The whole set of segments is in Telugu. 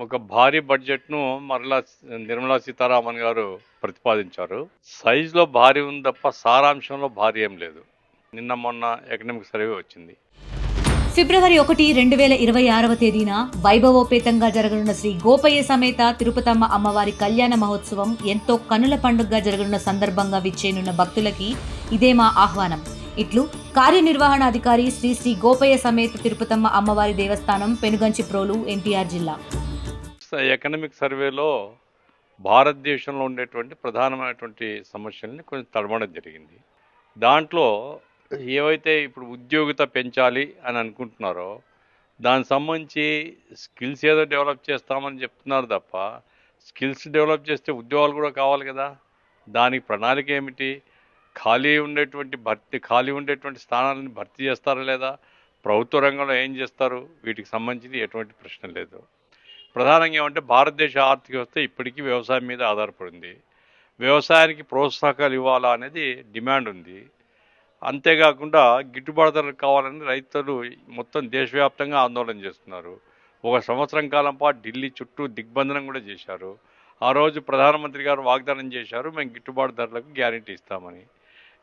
ఒక భారీ బడ్జెట్‌ను మరలా నిర్మలా సీతారామన్ గారు ప్రతిపాదించారు. సైజ్‌లో భారీ ఉంది తప్ప సారాంశంలో భారీ ఏం లేదు. నిన్న మొన్న ఎకనామిక్ సర్వే వచ్చింది. ఫిబ్రవరి 1, 2026వ తేదీన వైభవోపేతంగా జరగనున్న శ్రీ గోపయ్య సమేత తిరుపతమ్మ అమ్మవారి కళ్యాణ మహోత్సవం ఎంతో కనుల పండుగగా జరగనున్న సందర్భంగా విచ్చేనున్న భక్తులకి ఇదే మా ఆహ్వానం. ఇట్లు కార్యనిర్వహణాధికారి శ్రీ శ్రీ గోపయ్య సమేత తిరుపతమ్మ అమ్మవారి దేవస్థానం, పెనుగంచిప్రోలు, ఎన్టీఆర్ జిల్లా. ఎకనామిక్ సర్వేలో భారతదేశంలో ఉండేటువంటి ప్రధానమైనటువంటి సమస్యల్ని కొంచెం తడమడం జరిగింది. దాంట్లో ఏవైతే ఇప్పుడు ఉద్యోగిత పెంచాలి అని అనుకుంటున్నారో దానికి సంబంధించి స్కిల్స్ ఏదో డెవలప్ చేస్తామని చెప్తున్నారు తప్ప స్కిల్స్ డెవలప్ చేస్తే ఉద్యోగాలు కూడా కావాలి కదా. దానికి ప్రణాళిక ఏమిటి? ఖాళీ ఉండేటువంటి స్థానాలను భర్తీ చేస్తారా లేదా? ప్రభుత్వ రంగంలో ఏం చేస్తారు? వీటికి సంబంధించి ఎటువంటి ప్రశ్న లేదు. ప్రధానంగా ఏమంటే భారతదేశ ఆర్థిక వ్యవస్థ ఇప్పటికీ వ్యవసాయం మీద ఆధారపడింది. వ్యవసాయానికి ప్రోత్సాహకాలు ఇవ్వాలా అనేది డిమాండ్ ఉంది. అంతేకాకుండా గిట్టుబాటు ధరలు కావాలని రైతులు మొత్తం దేశవ్యాప్తంగా ఆందోళన చేస్తున్నారు. ఒక సంవత్సరం కాలం పాటు ఢిల్లీ చుట్టూ దిగ్బంధనం కూడా చేశారు. ఆ రోజు ప్రధానమంత్రి గారు వాగ్దానం చేశారు, మేము గిట్టుబాటు ధరలకు గ్యారెంటీ ఇస్తామని.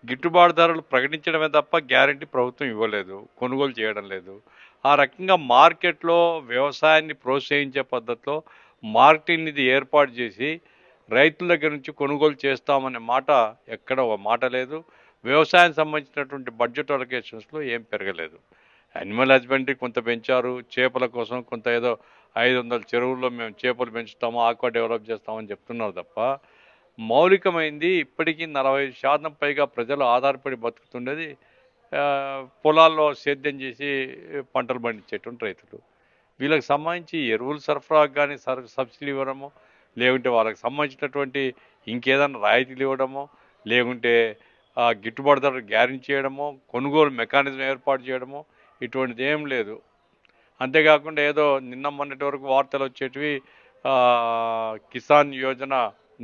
గిట్టుబాటు ధరలు ప్రకటించడమే తప్ప గ్యారెంటీ ప్రభుత్వం ఇవ్వలేదు, కొనుగోలు చేయడం లేదు. ఆ రకంగా మార్కెట్లో వ్యవసాయాన్ని ప్రోత్సహించే పద్ధతిలో మార్కెటింగ్ నిధి ఏర్పాటు చేసి రైతుల దగ్గర నుంచి కొనుగోలు చేస్తామనే మాట ఎక్కడ ఒక మాట లేదు. వ్యవసాయానికి సంబంధించినటువంటి బడ్జెట్ అలొకేషన్స్లో ఏం పెరగలేదు. యానిమల్ హస్బెండరీ కొంత పెంచారు, చేపల కోసం కొంత ఏదో 500 చెరువుల్లో మేము చేపలు పెంచుతాము, ఆక్వా డెవలప్ చేస్తామని చెప్తున్నారు తప్ప మౌలికమైంది ఇప్పటికీ 40% పైగా ప్రజలు ఆధారపడి బతుకుతుండేది పొలాల్లో సేద్యం చేసి పంటలు పండించేటువంటి రైతులు. వీళ్ళకి సంబంధించి ఎరువులు సరఫరాకు కానీ సబ్సిడీ ఇవ్వడము, లేకుంటే వాళ్ళకి సంబంధించినటువంటి ఇంకేదైనా రాయితీలు ఇవ్వడము, లేకుంటే గిట్టుబాటు ధర గ్యారెంటీ చేయడము, కొనుగోలు మెకానిజం ఏర్పాటు చేయడము, ఇటువంటిది ఏం లేదు. అంతేకాకుండా ఏదో నిన్న మొన్నటి వరకు వార్తలు వచ్చేటివి కిసాన్ యోజన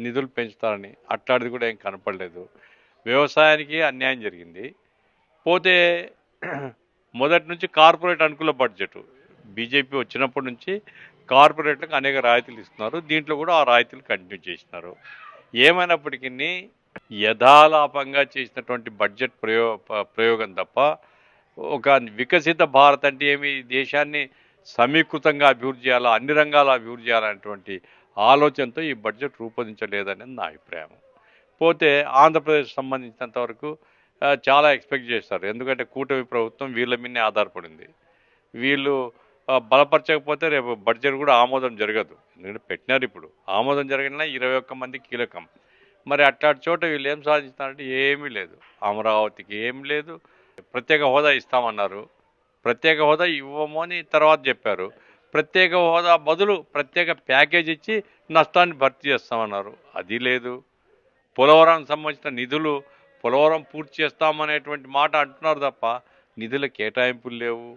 నిధులు పెంచుతారని, అట్లాంటిది కూడా ఏం కనపడలేదు. వ్యవసాయానికి అన్యాయం జరిగింది. పోతే మొదటి నుంచి కార్పొరేట్ అనుకూల బడ్జెట్ బీజేపీ వచ్చినప్పటి నుంచి కార్పొరేట్లకు అనేక రాయితీలు ఇస్తున్నారు. దీంట్లో కూడా ఆ రాయితీలు కంటిన్యూ చేసినారు. ఏమైనప్పటికీ యథాలాపంగా చేసినటువంటి బడ్జెట్ ప్రయోగం తప్ప ఒక వికసిత భారత్ అంటే ఏమి, దేశాన్ని సమీకృతంగా అభివృద్ధి చేయాలా, అన్ని రంగాల అభివృద్ధి చేయాలనేటువంటి ఆలోచనతో ఈ బడ్జెట్ రూపొందించలేదనేది నా అభిప్రాయం. పోతే ఆంధ్రప్రదేశ్ సంబంధించినంత వరకు చాలా ఎక్స్పెక్ట్ చేస్తారు. ఎందుకంటే కూటమి ప్రభుత్వం వీళ్ళ మీదనే ఆధారపడింది. వీళ్ళు బలపరచకపోతే రేపు బడ్జెట్ కూడా ఆమోదం జరగదు. ఎందుకంటే పెట్టినారు, ఇప్పుడు ఆమోదం జరిగినా 21 మంది కీలకం. మరి అట్లాంటి చోట వీళ్ళు ఏం సాధిస్తారంటే ఏమీ లేదు. అమరావతికి ఏం లేదు. ప్రత్యేక హోదా ఇస్తామన్నారు, ప్రత్యేక హోదా ఇవ్వము అని తర్వాత చెప్పారు. ప్రత్యేక హోదా బదులు ప్రత్యేక ప్యాకేజ్ ఇచ్చి నష్టాన్ని భర్తీ చేస్తామన్నారు, అది లేదు. పోలవరానికి సంబంధించిన నిధులు పోలవరం పూర్తి చేస్తామనేటువంటి మాట అంటున్నారు తప్ప నిధుల కేటాయింపులు లేవు.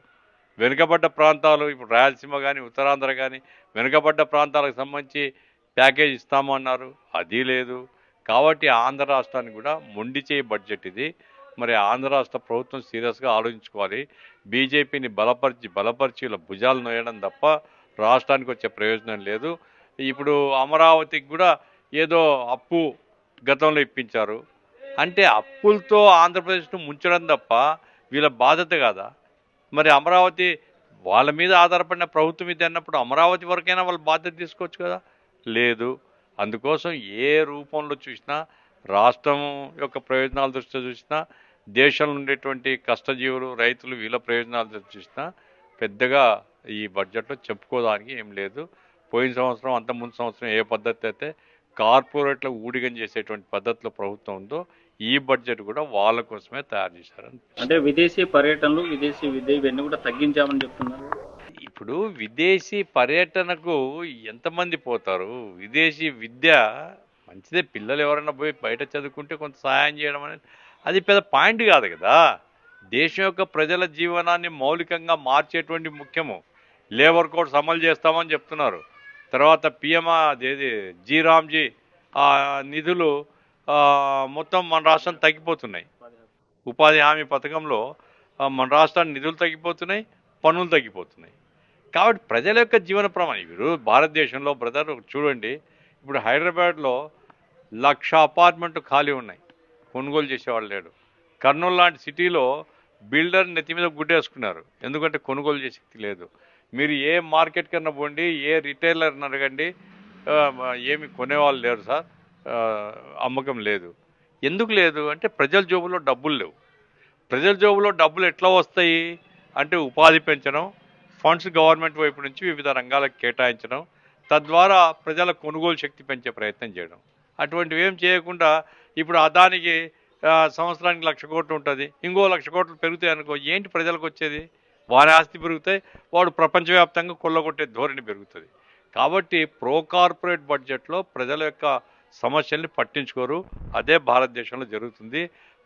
వెనుకబడ్డ ప్రాంతాలు, ఇప్పుడు రాయలసీమ కానీ ఉత్తరాంధ్ర కానీ వెనుకబడ్డ ప్రాంతాలకు సంబంధించి ప్యాకేజ్ ఇస్తామన్నారు, అది లేదు. కాబట్టి ఆంధ్ర రాష్ట్రానికి కూడా మొండి చేయి బడ్జెట్ ఇది. మరి ఆంధ్ర రాష్ట్ర ప్రభుత్వం సీరియస్గా ఆలోచించుకోవాలి. బీజేపీని బలపరిచి ఇలా భుజాలు నొయ్యడం తప్ప రాష్ట్రానికి వచ్చే ప్రయోజనం లేదు. ఇప్పుడు అమరావతికి కూడా ఏదో అప్పు గతంలో ఇప్పించారు అంటే అప్పులతో ఆంధ్రప్రదేశ్ను ముంచడం తప్ప వీళ్ళ బాధ్యత కాదా? మరి అమరావతి వాళ్ళ మీద ఆధారపడిన ప్రభుత్వం మీద అన్నప్పుడు అమరావతి వరకైనా వాళ్ళు బాధ్యత తీసుకోవచ్చు కదా, లేదు. అందుకోసం ఏ రూపంలో చూసినా, రాష్ట్రం యొక్క ప్రయోజనాల దృష్ట్యా చూసినా, దేశంలో ఉండేటువంటి కష్టజీవులు రైతులు వీళ్ళ ప్రయోజనాల దృష్ట్యా చూసినా పెద్దగా ఈ బడ్జెట్లో చెప్పుకోవడానికి ఏం లేదు. పోయిన సంవత్సరం, అంత ముందు సంవత్సరం ఏ పద్ధతి అయితే కార్పొరేట్ల ఊడిగం చేసేటువంటి పద్ధతిలో ప్రభుత్వం ఉందో ఈ బడ్జెట్ కూడా వాళ్ళ కోసమే తయారు చేశారని. అంటే విదేశీ పర్యటనలు, విదేశీ విద్య ఇవన్నీ కూడా తగ్గించామని చెప్తున్నారు. ఇప్పుడు విదేశీ పర్యటనకు ఎంతమంది పోతారు? విదేశీ విద్య మంచిదే, పిల్లలు ఎవరైనా పోయి బయట చదువుకుంటే కొంత సహాయం చేయడం అనేది అది పెద్ద పాయింట్ కాదు కదా. దేశం యొక్క ప్రజల జీవనాన్ని మౌలికంగా మార్చేటువంటి ముఖ్యము. లేబర్ కోడ్స్ అమలు చేస్తామని చెప్తున్నారు. తర్వాత పిఎం అదేది జీ నిధులు మొత్తం మన రాష్ట్రం తగ్గిపోతున్నాయి. ఉపాధి హామీ పథకంలో మన రాష్ట్రానికి నిధులు తగ్గిపోతున్నాయి, పన్నులు తగ్గిపోతున్నాయి. కాబట్టి ప్రజల యొక్క జీవన ప్రమాణం ఇప్పుడు భారతదేశంలో బ్రదర్ చూడండి, ఇప్పుడు హైదరాబాద్లో 1,00,000 అపార్ట్మెంట్లు ఖాళీ ఉన్నాయి, కొనుగోలు చేసేవాళ్ళు లేడు. కర్నూలు లాంటి సిటీలో బిల్డర్ నెత్తి మీద గుడ్డేసుకున్నారు, ఎందుకంటే కొనుగోలు చేసే శక్తి లేదు. మీరు ఏ మార్కెట్ కన్నా పోండి, ఏ రిటైలర్ని అడగండి, ఏమి కొనేవాళ్ళు లేరు సార్, అమ్మకం లేదు. ఎందుకు లేదు అంటే ప్రజల జోబులో డబ్బులు లేవు. ప్రజల జోబులో డబ్బులు ఎట్లా వస్తాయి అంటే ఉపాధి పెంచడం, ఫండ్స్ గవర్నమెంట్ వైపు నుంచి వివిధ రంగాలకు కేటాయించడం, తద్వారా ప్రజల కొనుగోలు శక్తి పెంచే ప్రయత్నం చేయడం. అటువంటివి ఏం చేయకుండా ఇప్పుడు అదానికి సంవత్సరానికి 1,00,000 కోట్లు ఉంటుంది, ఇంకో 1,00,000 కోట్లు పెరుగుతాయి అనుకో, ఏంటి ప్రజలకు వచ్చేది? వారి ఆస్తి పెరుగుతాయి, వాడు ప్రపంచవ్యాప్తంగా కొల్లగొట్టే ధోరణి పెరుగుతుంది. కాబట్టి ప్రో కార్పొరేట్ బడ్జెట్లో ప్రజల యొక్క సమస్యల్ని పట్టించుకోరు. అదే భారతదేశంలో జరుగుతుంది.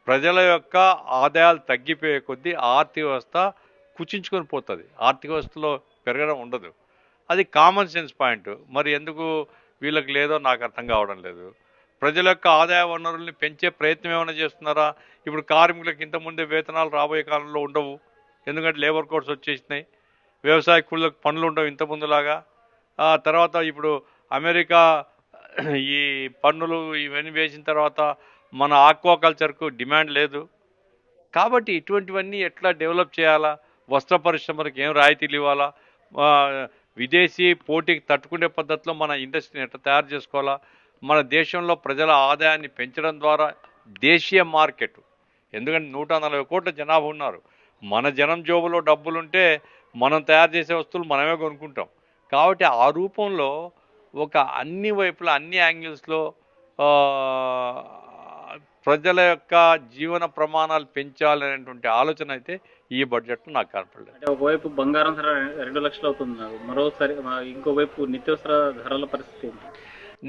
ప్రజల యొక్క ఆదాయాలు తగ్గిపోయే కొద్దీ ఆర్థిక వ్యవస్థ కుచించుకొని పోతుంది, ఆర్థిక వ్యవస్థలో పెరగడం ఉండదు. అది కామన్ సెన్స్ పాయింట్. మరి ఎందుకు వీళ్ళకి లేదో నాకు అర్థం కావడం లేదు. ప్రజల యొక్క ఆదాయ వనరుల్ని పెంచే ప్రయత్నం ఏమైనా చేస్తున్నారా? ఇప్పుడు కార్మికులకు ఇంతకుముందే వేతనాలు రాబోయే కాలంలో ఉండవు, ఎందుకంటే లేబర్ కోడ్స్ వచ్చేసినాయి. వ్యవసాయ కూలీలకు పనులు ఉండవు ఇంత ముందులాగా. తర్వాత ఇప్పుడు అమెరికా ఈ పన్నులు ఇవన్నీ వేసిన తర్వాత మన ఆక్వాకల్చర్కు డిమాండ్ లేదు. కాబట్టి ఇటువంటివన్నీ ఎట్లా డెవలప్ చేయాలా? వస్త్ర పరిశ్రమలకు ఏం రాయితీలు ఇవ్వాలా? విదేశీ పోటీకి తట్టుకునే పద్ధతిలో మన ఇండస్ట్రీని ఎట్లా తయారు చేసుకోవాలా? మన దేశంలో ప్రజల ఆదాయాన్ని పెంచడం ద్వారా దేశీయ మార్కెట్, ఎందుకంటే 140 కోట్ల జనాభా ఉన్నారు, మన జనం జోబులో డబ్బులుంటే మనం తయారు చేసే వస్తువులు మనమే కొనుక్కుంటాం. కాబట్టి ఆ రూపంలో ఒక అన్ని వైపులా అన్ని యాంగిల్స్లో ప్రజల యొక్క జీవన ప్రమాణాలు పెంచాలనేటువంటి ఆలోచన అయితే ఈ బడ్జెట్లో నాకు కనపడలేదు. అంటే ఒకవైపు బంగారం ధర 2 లక్షలు అవుతుంది, మరోసారి ఇంకోవైపు నిత్యావసర ధరల పరిస్థితి ఏంటి?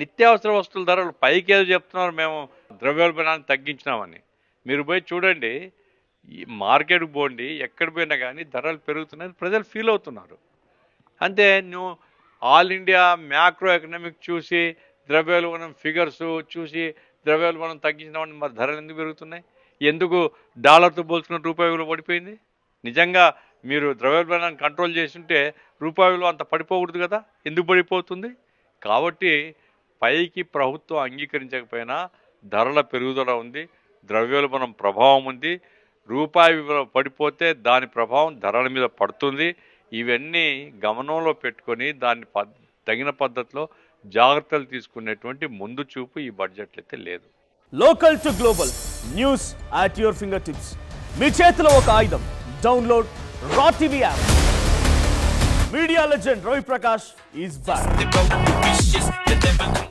నిత్యావసర వస్తువుల ధరలు పైకి ఏదో చెప్తున్నారు, మేము ద్రవ్యోల్బణాన్ని తగ్గించినామని. మీరు పోయి చూడండి, ఈ మార్కెట్కి పోండి, ఎక్కడ పోయినా కానీ ధరలు పెరుగుతున్నాయి, ప్రజలు ఫీల్ అవుతున్నారు. అంతే, నువ్వు ఆల్ ఇండియా మ్యాక్రో ఎకనామిక్ చూసి ద్రవ్యోల్బణం ఫిగర్స్ చూసి ద్రవ్యోల్బణం తగ్గించినామని మరి ధరలు ఎందుకు పెరుగుతున్నాయి? ఎందుకు డాలర్తో పోల్చుకున్న రూపాయి విలువ పడిపోయింది? నిజంగా మీరు ద్రవ్యోల్బణాన్ని కంట్రోల్ చేస్తుంటే రూపాయి విలువ అంత పడిపోకూడదు కదా, ఎందుకు పడిపోతుంది? కాబట్టి పైకి ప్రభుత్వం అంగీకరించకపోయినా ధరల పెరుగుదల ఉంది, ద్రవ్యోల్బణం ప్రభావం ఉంది. రూపాయి విలువ పడిపోతే దాని ప్రభావం ధరల మీద పడుతుంది. ఇవన్నీ గమనంలో పెట్టుకొని దాన్ని తగిన పద్ధతిలో జాగ్రత్తలు తీసుకునేటువంటి ముందు చూపు ఈ బడ్జెట్లో అయితే లేదు. Local to global news at your fingertips. మీ చేతిలో ఒక ఆయుధం. Download Raw TV app. Media legend Ravi Prakash is back.